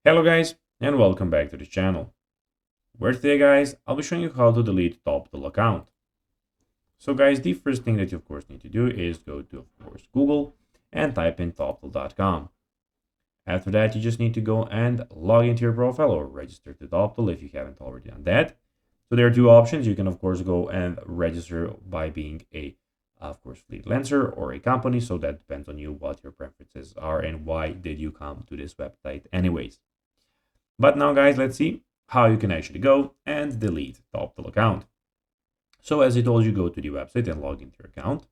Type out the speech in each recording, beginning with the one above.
Hello guys, and welcome back to the channel, where today guys, I'll be showing you how to delete Toptal account. So guys, the first thing that you of course need to do is go to of course Google and type in Toptal.com. After that, you just need to go and log into your profile or register to Toptal if you haven't already done that. So there are two options. You can of course go and register by being a of course freelancer or a company. So that depends on you what your preferences are and why did you come to this website anyways. But now guys, let's see how you can actually go and delete Toptal account. So as I told you, go to the website and log into your account.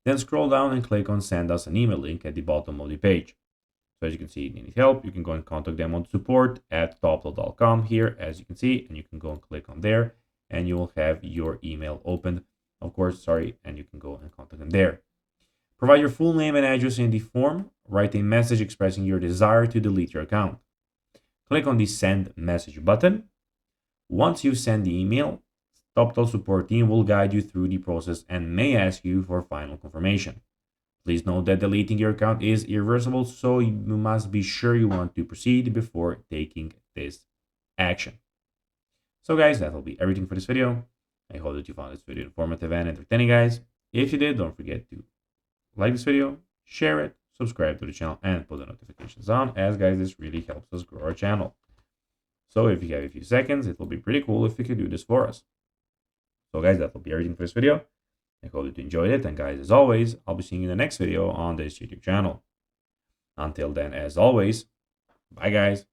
Then scroll down and click on send us an email link at the bottom of the page. So as you can see, if you need help, you can go and contact them on support@toptal.com here, as you can see, and you can go and click on there and you will have your email opened, of course, and you can go and contact them there. Provide your full name and address in the form. Write a message expressing your desire to delete your account. Click on the send message button. Once you send the email, Toptal support team will guide you through the process and may ask you for final confirmation. Please note that deleting your account is irreversible, so you must be sure you want to proceed before taking this action. So guys, that will be everything for this video. I hope that you found this video informative and entertaining, guys. If you did, don't forget to like this video, share it, subscribe to the channel, and put the notifications on, as guys, this really helps us grow our channel. So if you have a few seconds, it will be pretty cool if you could do this for us. So guys, that will be everything for this video. I hope that you enjoyed it, and guys, as always, I'll be seeing you in the next video on this YouTube channel. Until then, as always, bye guys.